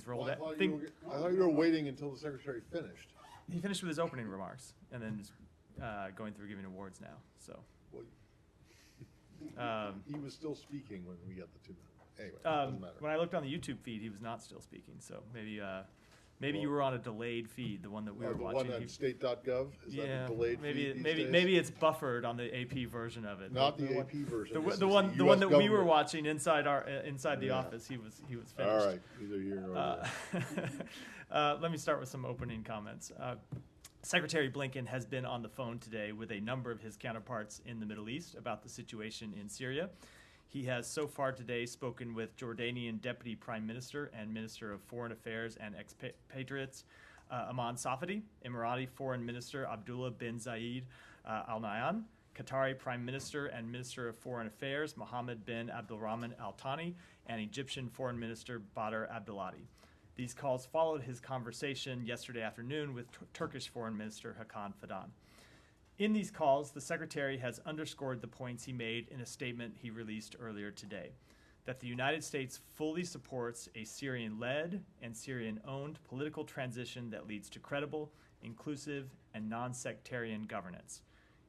things rolled Well, out. I thought you were waiting until the secretary finished. He finished with his opening remarks, and then is going through giving awards now. So Well, he was still speaking when we got the 2 minutes. Anyway, doesn't matter. when I looked on the YouTube feed, he was not still speaking. So maybe you were on a delayed feed, the one that we were The watching. one on state.gov? Is that a delayed feed these days? maybe it's buffered on the AP version of it. Not the AP version. The one that we were watching inside the office. He was finished. All right, either here or there. Let me start with some opening comments. Secretary Blinken has been on the phone today with a number of his counterparts in the Middle East about the situation in Syria. He has so far today spoken with Jordanian Deputy Prime Minister and Minister of Foreign Affairs and Expatriates Aman Safadi, Emirati Foreign Minister Abdullah bin Zayed Al Nahyan, Qatari Prime Minister and Minister of Foreign Affairs Mohammed bin Abdulrahman Al Thani, and Egyptian Foreign Minister Badr Abdulati. These calls followed his conversation yesterday afternoon with Turkish Foreign Minister Hakan Fidan. In these calls, the Secretary has underscored the points he made in a statement he released earlier today, that the United States fully supports a Syrian-led and Syrian-owned political transition that leads to credible, inclusive, and non-sectarian governance.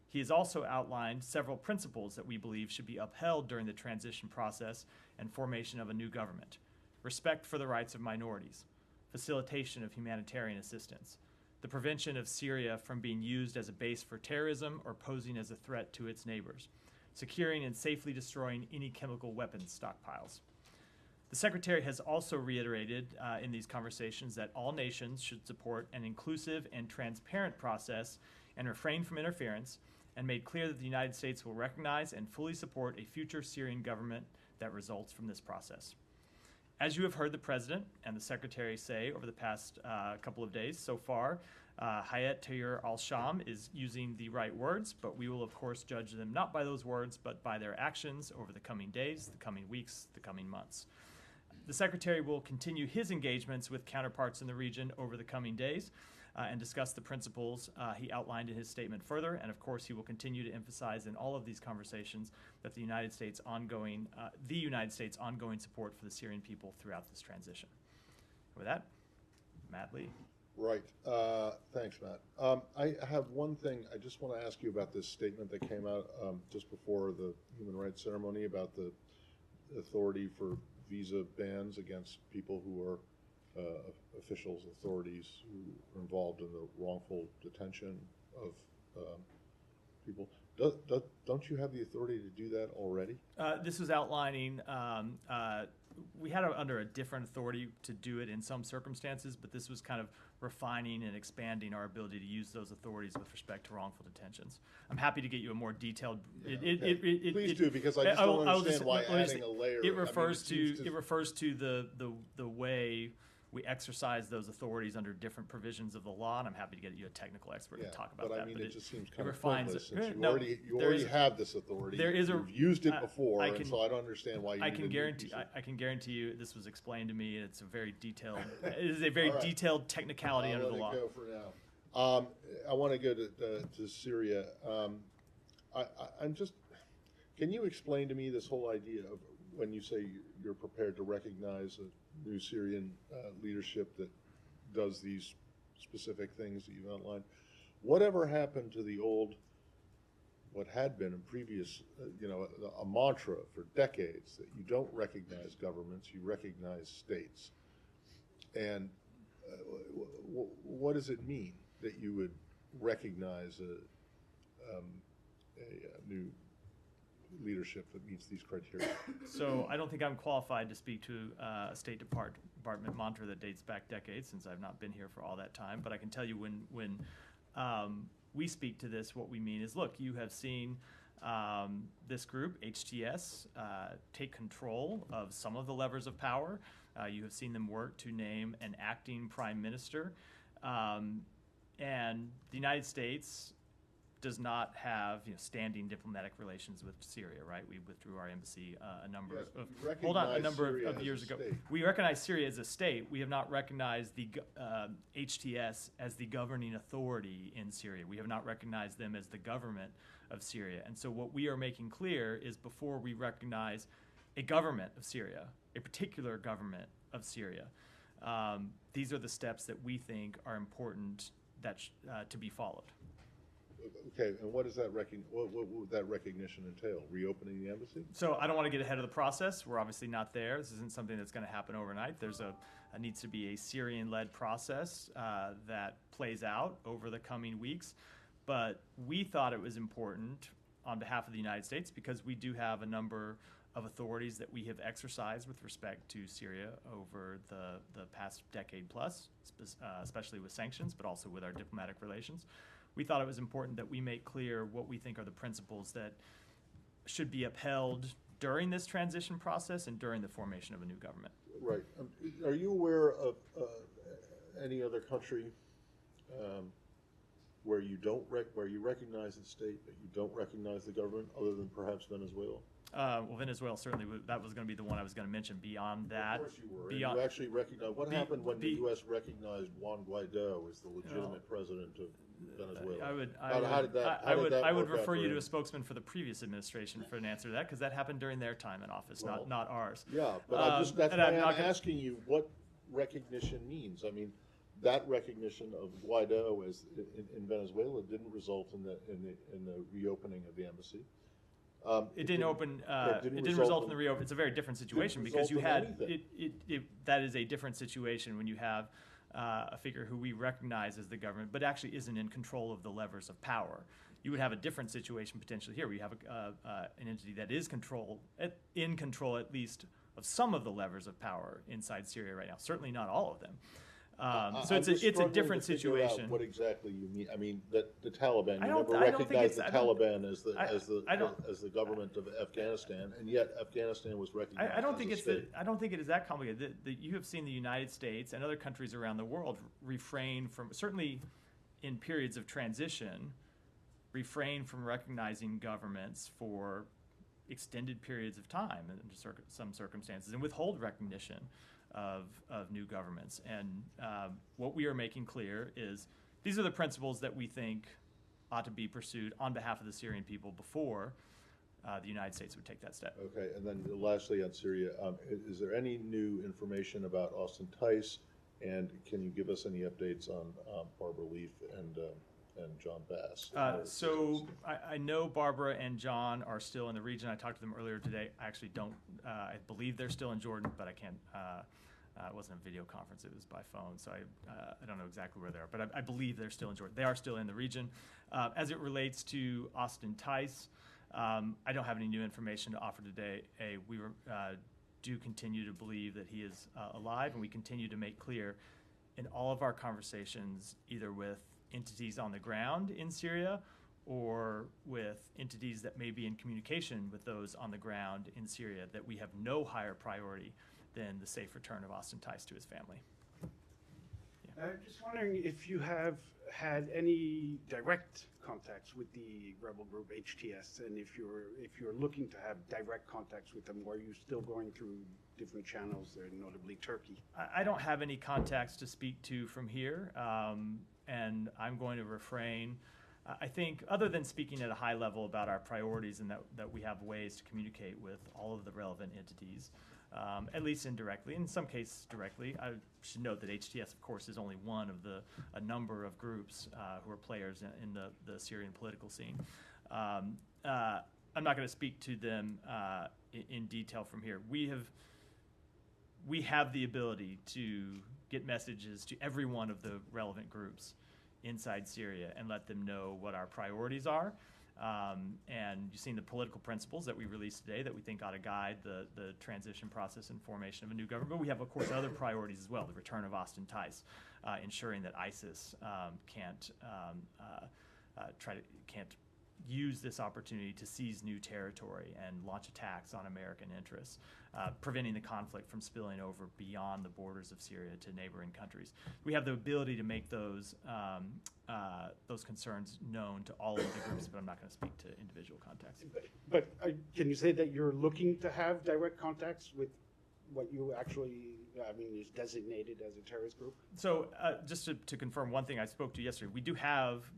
He has also outlined several principles that we believe should be upheld during the transition process and formation of a new government: respect for the rights of minorities, facilitation of humanitarian assistance, the prevention of Syria from being used as a base for terrorism or posing as a threat to its neighbors, securing and safely destroying any chemical weapons stockpiles. The Secretary has also reiterated in these conversations that all nations should support an inclusive and transparent process and refrain from interference, and made clear that the United States will recognize and fully support a future Syrian government that results from this process. As you have heard the President and the Secretary say over the past couple of days so far, Hayat Tahrir al-Sham is using the right words, but we will of course judge them not by those words, but by their actions over the coming days, the coming weeks, the coming months. The Secretary will continue his engagements with counterparts in the region over the coming days and discuss the principles he outlined in his statement further, and of course he will continue to emphasize in all of these conversations that the United States' ongoing support for the Syrian people throughout this transition. With that, Matt Lee. Right. Thanks, Matt. I have one thing. I just want to ask you about this statement that came out just before the human rights ceremony about the authority for visa bans against people who are officials, authorities who are involved in the wrongful detention of people. Don't you have the authority to do that already? This was outlining, we had it under a different authority to do it in some circumstances, but this was kind of refining and expanding our ability to use those authorities with respect to wrongful detentions. I'm happy to get you a more detailed. Please do, because I just don't understand why adding a layer. It refers to the way we exercise those authorities under different provisions of the law, and I'm happy to get you a technical expert to talk about that. But I mean, it just seems kind of refines pointless since you already have this authority. You've used it before, and so I don't understand why you I can guarantee you this was explained to me. It's a very detailed. It is a very detailed technicality under the law. I'll let it go for now. I want to go to Syria. I'm just. Can you explain to me this whole idea of when you say you're prepared to recognize a new Syrian leadership that does these specific things that you've outlined? Whatever happened to the old, what had been a previous, a mantra for decades that you don't recognize governments, you recognize states? And what does it mean that you would recognize a new leadership that meets these criteria? So I don't think I'm qualified to speak to a State Department mantra that dates back decades, since I've not been here for all that time. But I can tell you when we speak to this, what we mean is, look, you have seen this group, HTS, take control of some of the levers of power. You have seen them work to name an acting prime minister. And the United States does not have standing diplomatic relations with Syria, right? We withdrew our embassy a number of years ago. We recognize Syria as a state. We have not recognized the HTS as the governing authority in Syria. We have not recognized them as the government of Syria. And so what we are making clear is, before we recognize a government of Syria, a particular government of Syria, These are the steps that we think are important to be followed. Okay, and what does that what would that recognition entail? Reopening the embassy? So I don't want to get ahead of the process. We're obviously not there. This isn't something that's going to happen overnight. There's needs to be a Syrian-led process that plays out over the coming weeks. But we thought it was important on behalf of the United States because we do have a number of authorities that we have exercised with respect to Syria over the past decade plus, especially with sanctions, but also with our diplomatic relations. We thought it was important that we make clear what we think are the principles that should be upheld during this transition process and during the formation of a new government. Right. Are you aware of any other country where you recognize the state but you don't recognize the government, other than perhaps Venezuela? Well, Venezuela certainly, that was going to be the one I was going to mention. Beyond that, of course you were. You actually recognized what happened when the U.S. recognized Juan Guaido as the legitimate president of Venezuela. I would refer you to a spokesman for the previous administration for an answer to that, because that happened during their time in office, not ours. Yeah, but that's why I'm asking you what recognition means. I mean, that recognition of Guaido as in Venezuela didn't result in the reopening of the embassy. It didn't result in the reopening. It's a very different situation because you had that is a different situation when you have a figure who we recognize as the government, but actually isn't in control of the levers of power. You would have a different situation potentially here, where you have an entity that is in control at least of some of the levers of power inside Syria right now. Certainly not all of them. So it's a different situation. What exactly you mean? I mean that the Taliban. You never recognized the Taliban as the government of Afghanistan, and yet Afghanistan was recognized. I don't think it is that complicated. You have seen the United States and other countries around the world refrain from, certainly in periods of transition, refrain from recognizing governments for extended periods of time in some circumstances, and withhold recognition of new governments. And what we are making clear is these are the principles that we think ought to be pursued on behalf of the Syrian people before the United States would take that step. Okay, and then lastly on Syria, is there any new information about Austin Tice, and can you give us any updates on Barbara Leaf and John Bass? So I know Barbara and John are still in the region. I talked to them earlier today. I actually don't, I believe they're still in Jordan, but I can't, it wasn't a video conference, it was by phone, so I don't know exactly where they are, but I believe they're still in Jordan. They are still in the region. As it relates to Austin Tice, I don't have any new information to offer today. We do continue to believe that he is alive, and we continue to make clear in all of our conversations, either with entities on the ground in Syria or with entities that may be in communication with those on the ground in Syria, that we have no higher priority than the safe return of Austin Tice to his family. Yeah. Just wondering if you have had any direct contacts with the rebel group HTS, and if you're looking to have direct contacts with them, or are you still going through different channels, notably Turkey? I don't have any contacts to speak to from here, and I'm going to refrain. I think, other than speaking at a high level about our priorities and that we have ways to communicate with all of the relevant entities, at least indirectly, in some cases directly. I should note that HTS, of course, is only one of a number of groups who are players in the Syrian political scene. I'm not going to speak to them in detail from here. We have the ability to get messages to every one of the relevant groups inside Syria and let them know what our priorities are. And you've seen the political principles that we released today that we think ought to guide the transition process and formation of a new government. But we have, of course, other priorities as well: the return of Austin Tice, ensuring that ISIS can't use this opportunity to seize new territory and launch attacks on American interests, preventing the conflict from spilling over beyond the borders of Syria to neighboring countries. We have the ability to make those concerns known to all of the groups, but I'm not going to speak to individual contacts. But can you say that you're looking to have direct contacts with what you actually, is designated as a terrorist group? So just to confirm one thing I spoke to yesterday,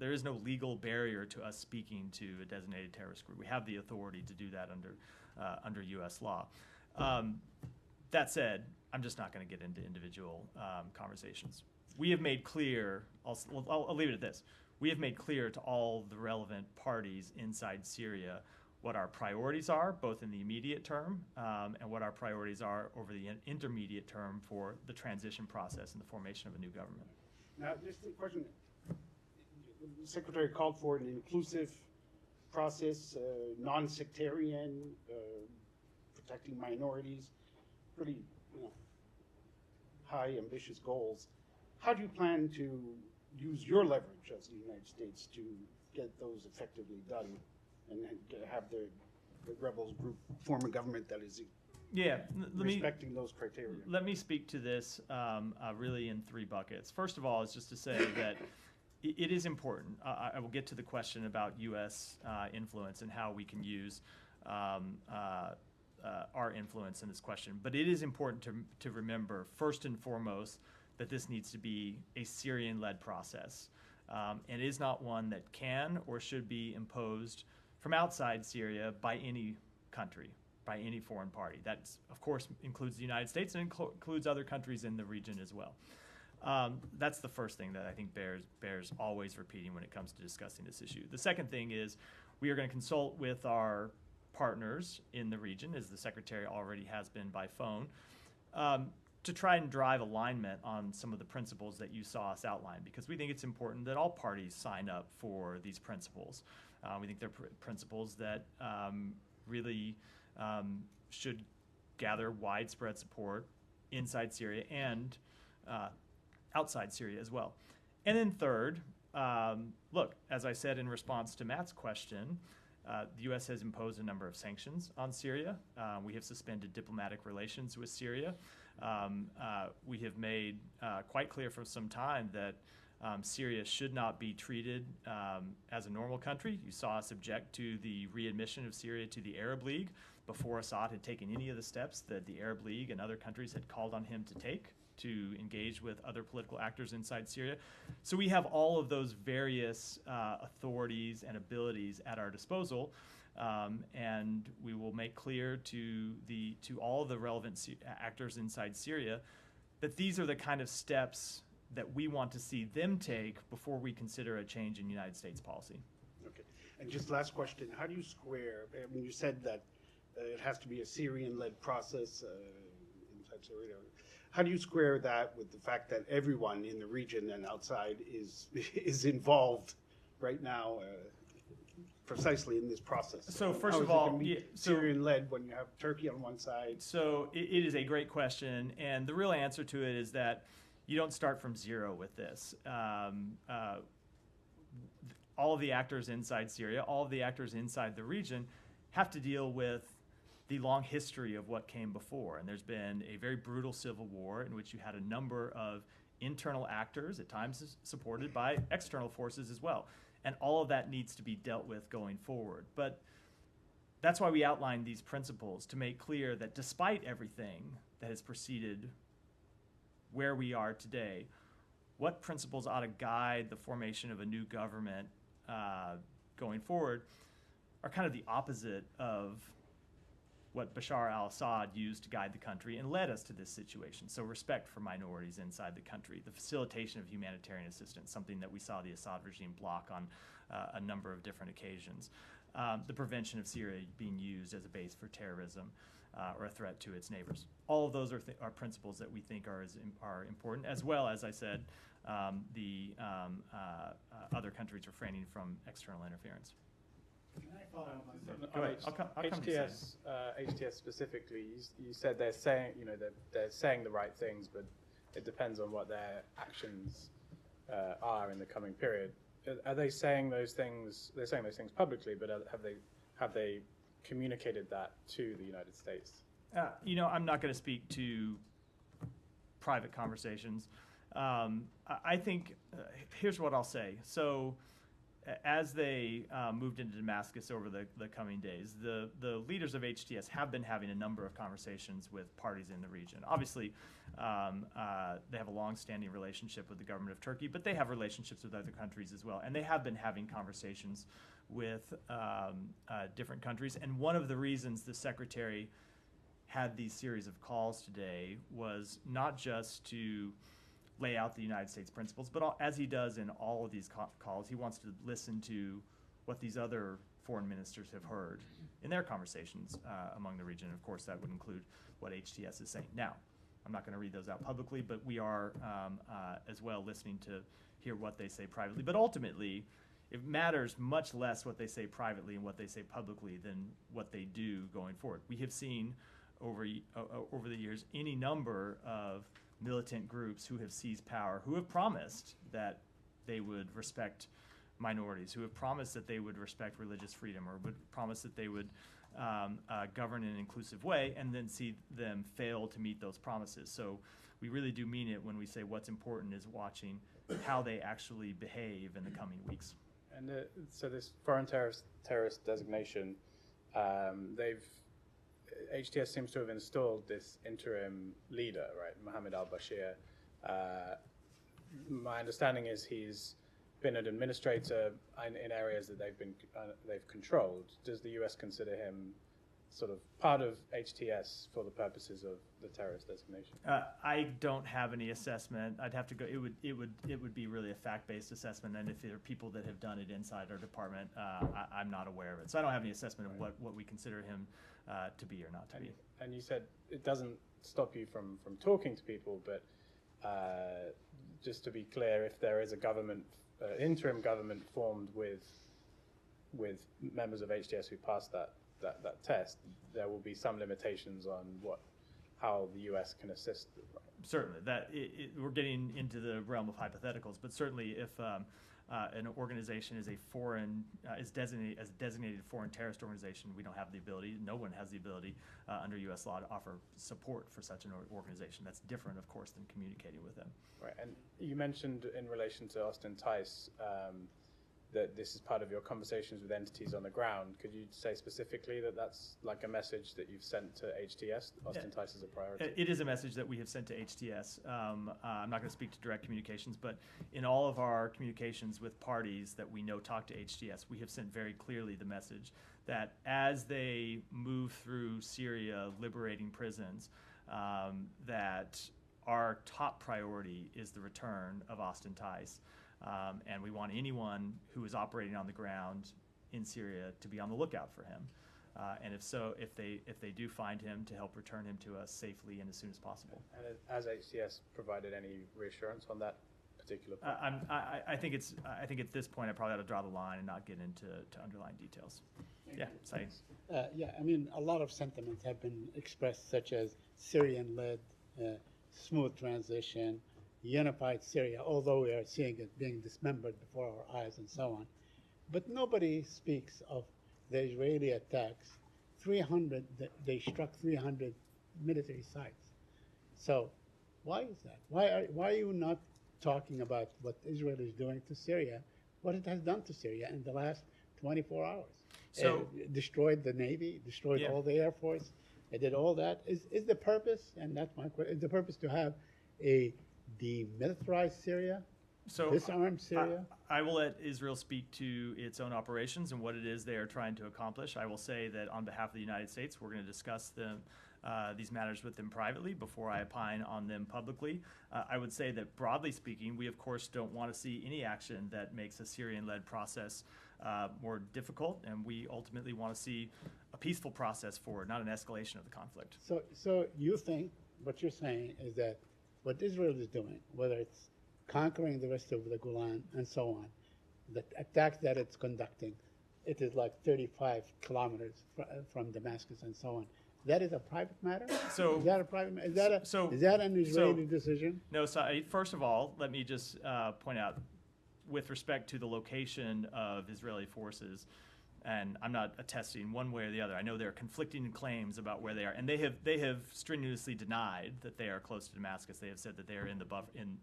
there is no legal barrier to us speaking to a designated terrorist group. We have the authority to do that under U.S. law. That said, I'm just not going to get into individual conversations. We have made clear, I'll leave it at this. We have made clear to all the relevant parties inside Syria what our priorities are, both in the immediate term and what our priorities are over the intermediate term for the transition process and the formation of a new government. Now, just a question. The Secretary called for an inclusive process, non-sectarian, protecting minorities, pretty high, ambitious goals. How do you plan to use your leverage as the United States to get those effectively done and have the rebels group form a government that is respecting those criteria? Let me speak to this really in three buckets. First of all, is just to say that it is important. I will get to the question about U.S. influence and how we can use our influence in this question. But it is important to remember, first and foremost, that this needs to be a Syrian-led process. And it is not one that can or should be imposed from outside Syria by any country, by any foreign party. That, of course, includes the United States and includes other countries in the region as well. That's the first thing that I think bears always repeating when it comes to discussing this issue. The second thing is we are going to consult with our partners in the region, as the Secretary already has been by phone, to try and drive alignment on some of the principles that you saw us outline, because we think it's important that all parties sign up for these principles. We think they're principles that really should gather widespread support inside Syria and outside Syria as well. And then third, look, as I said in response to Matt's question, the U.S. has imposed a number of sanctions on Syria. We have suspended diplomatic relations with Syria. We have made quite clear for some time that Syria should not be treated as a normal country. You saw us object to the readmission of Syria to the Arab League before Assad had taken any of the steps that the Arab League and other countries had called on him to take to engage with other political actors inside Syria. So we have all of those various authorities and abilities at our disposal, and we will make clear to all of the relevant actors inside Syria that these are the kind of steps that we want to see them take before we consider a change in United States policy. Okay. And just last question, how do you square, I mean, you said that it has to be a Syrian-led process inside Syria. How do you square that with the fact that everyone in the region and outside is involved right now precisely in this process? So first of all, Syrian-led when you have Turkey on one side. So it is a great question, and the real answer to it is that you don't start from zero with this. All of the actors inside Syria, all of the actors inside the region have to deal with the long history of what came before. And there's been a very brutal civil war in which you had a number of internal actors, at times supported by external forces as well. And all of that needs to be dealt with going forward. But that's why we outlined these principles, to make clear that despite everything that has preceded where we are today, what principles ought to guide the formation of a new government going forward are kind of the opposite of what Bashar al-Assad used to guide the country and led us to this situation. So respect for minorities inside the country, the facilitation of humanitarian assistance, something that we saw the Assad regime block on a number of different occasions, the prevention of Syria being used as a base for terrorism or a threat to its neighbors. All of those are principles that we think are important, as well as I said, the other countries refraining from external interference. Can I follow up on something? Go ahead. I'll come to HTS specifically, you said they're saying, they're saying the right things, but it depends on what their actions are in the coming period. Are they saying those things? They're saying those things publicly, but have they communicated that to the United States? I'm not going to speak to private conversations. I think here's what I'll say. So, as they moved into Damascus over the coming days, the leaders of HTS have been having a number of conversations with parties in the region. Obviously, they have a long-standing relationship with the government of Turkey, but they have relationships with other countries as well. And they have been having conversations with different countries. And one of the reasons the Secretary had these series of calls today was not just to lay out the United States principles, but as he does in all of these calls, he wants to listen to what these other foreign ministers have heard in their conversations among the region. Of course, that would include what HTS is saying. Now, I'm not going to read those out publicly, but we are as well listening to hear what they say privately. But ultimately, it matters much less what they say privately and what they say publicly than what they do going forward. We have seen over the years any number of militant groups who have seized power, who have promised that they would respect minorities, who have promised that they would respect religious freedom, or would promise that they would govern in an inclusive way, and then see them fail to meet those promises. So we really do mean it when we say what's important is watching how they actually behave in the coming weeks. And so this foreign terrorist designation, HTS seems to have installed this interim leader, right, Mohammed al-Bashir. My understanding is he's been an administrator in areas that they've controlled. Does the U.S. consider him sort of part of HTS for the purposes of the terrorist designation? I don't have any assessment. I'd have to go. It would be really a fact-based assessment, and if there are people that have done it inside our department, I'm not aware of it. So I don't have any assessment of what we consider him to be or not to be. And you said it doesn't stop you from talking to people, but just to be clear, if there is a government, interim government formed with members of HTS who passed that test, there will be some limitations on how the U.S. can assist. Certainly, we're getting into the realm of hypotheticals, but certainly if an organization is designated as a designated foreign terrorist organization, we don't have the ability, no one has the ability under U.S. law to offer support for such an organization. That's different, of course, than communicating with them. Right, and you mentioned in relation to Austin Tice that this is part of your conversations with entities on the ground. Could you say specifically that that's like a message that you've sent to HTS? Austin Tice is a priority. It is a message that we have sent to HTS. I'm not going to speak to direct communications, but in all of our communications with parties that we know talk to HTS, we have sent very clearly the message that as they move through Syria, liberating prisons, that our top priority is the return of Austin Tice. And we want anyone who is operating on the ground in Syria to be on the lookout for him. And if they do find him, to help return him to us safely and as soon as possible. And has HTS provided any reassurance on that particular point? I think at this point I probably ought to draw the line and not get into underlying details. Yeah, Saeed. I mean, a lot of sentiments have been expressed, such as Syrian-led, smooth transition, unified Syria, although we are seeing it being dismembered before our eyes and so on. But nobody speaks of the Israeli attacks. They struck 300 military sites. So why is that? Why are you not talking about what Israel is doing to Syria, what it has done to Syria in the last 24 hours? So destroyed the Navy, destroyed all the Air Force. It did all that. Is the purpose, and that's my question, is the purpose to have a demilitarized Syria, disarmed Syria? I will let Israel speak to its own operations and what it is they are trying to accomplish. I will say that on behalf of the United States, we're going to discuss these matters with them privately before I opine on them publicly. I would say that broadly speaking, we of course don't want to see any action that makes a Syrian-led process more difficult, and we ultimately want to see a peaceful process forward, not an escalation of the conflict. So you think what you're saying is that what Israel is doing, whether it's conquering the rest of the Golan and so on, the attacks that it's conducting, it is like 35 kilometers from Damascus and so on. That is a private matter? So is that a private matter? Is that an Israeli decision? No, so first of all, let me just point out, with respect to the location of Israeli forces, and I'm not attesting one way or the other. I know there are conflicting claims about where they are, and they have strenuously denied that they are close to Damascus. They have said that they are in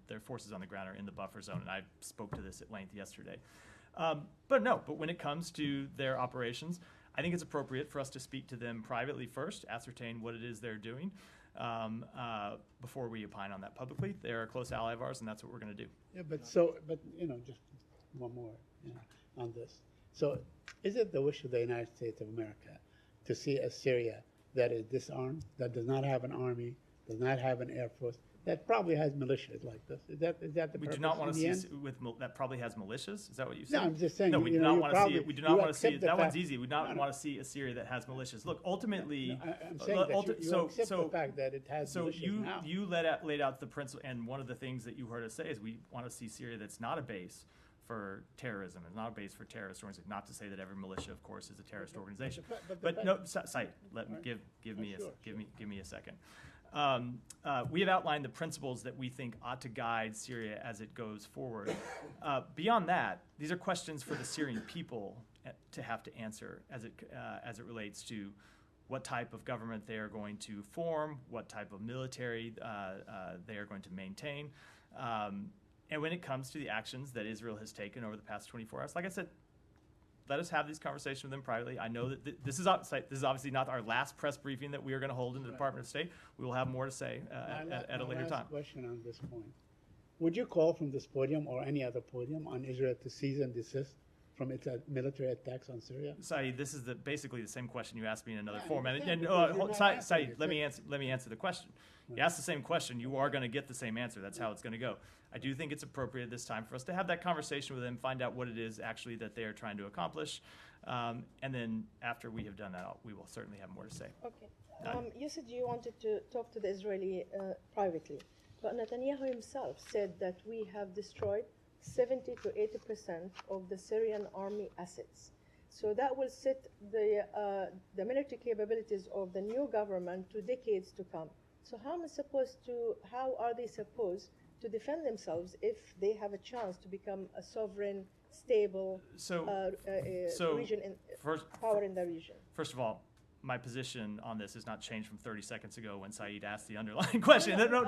their forces on the ground are in the buffer zone, and I spoke to this at length yesterday. But when it comes to their operations, I think it's appropriate for us to speak to them privately first, ascertain what it is they're doing, before we opine on that publicly. They're a close ally of ours, and that's what we're going to do. Yeah, but just one more on this. So is it the wish of the United States of America to see a Syria that is disarmed, that does not have an army, does not have an air force, that probably has militias like this. Is that the We purpose do not want in to the see end? that probably has militias. Is that what you said? No, I'm just saying. No, we do you know, not you want to see probably- it. We do not you want to see accept it. the That one's fact- easy. We do not No, no. want to see a Syria that has militias. Look, ultimately, I'm saying that you accept the fact that it has so militias now. you laid out the principle, and one of the things that you heard us say is we want to see Syria that's not a base for terrorism. It's not a base for terrorist organizations. Not to say that every militia, of course, is a terrorist organization. But no, Said, let me give me a second. We have outlined the principles that we think ought to guide Syria as it goes forward. Beyond that, these are questions for the Syrian people to have to answer as it relates to what type of government they are going to form, what type of military they are going to maintain. And when it comes to the actions that Israel has taken over the past 24 hours, like I said, let us have these conversations with them privately. I know that this is obviously not our last press briefing that we are going to hold in the Department of State. We will have more to say at a later time. Last question on this point. Would you call from this podium or any other podium on Israel to cease and desist from its military attacks on Syria? Saeed, this is basically the same question you asked me in another Yeah, I form. understand, because you're not Saeed, answering let me answer the question. You ask the same question, you are going to get the same answer. That's how it's going to go. I do think it's appropriate this time for us to have that conversation with them, find out what it is actually that they are trying to accomplish, and then after we have done that, we will certainly have more to say. Okay. You said you wanted to talk to the Israeli privately, but Netanyahu himself said that we have destroyed 70 to 80% of the Syrian army assets. So that will set the military capabilities of the new government to decades to come. So how are they supposed to defend themselves if they have a chance to become a sovereign, stable region power in the region? First of all, my position on this has not changed from 30 seconds ago when Saeed asked the underlying question. Nadia,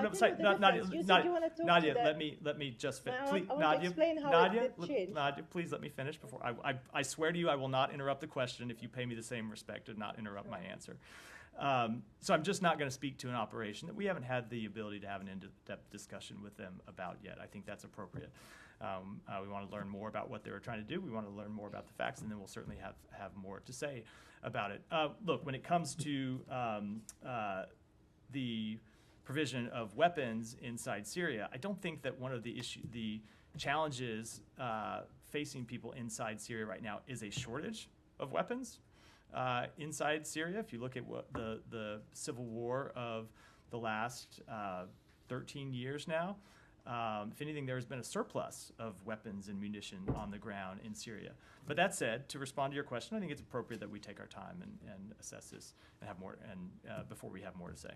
let me just finish. Nadia, please let me finish before I swear to you I will not interrupt the question if you pay me the same respect to not interrupt my answer. So I'm just not going to speak to an operation that we haven't had the ability to have an in-depth discussion with them about yet. I think that's appropriate. We want to learn more about what they were trying to do. We want to learn more about the facts, and then we'll certainly have more to say about it. Look, when it comes to the provision of weapons inside Syria, I don't think that one of the challenges facing people inside Syria right now is a shortage of weapons. Inside Syria, if you look at what the civil war of the last 13 years now, if anything, there has been a surplus of weapons and munition on the ground in Syria. But that said, to respond to your question, I think it's appropriate that we take our time and assess this and have more before we have more to say.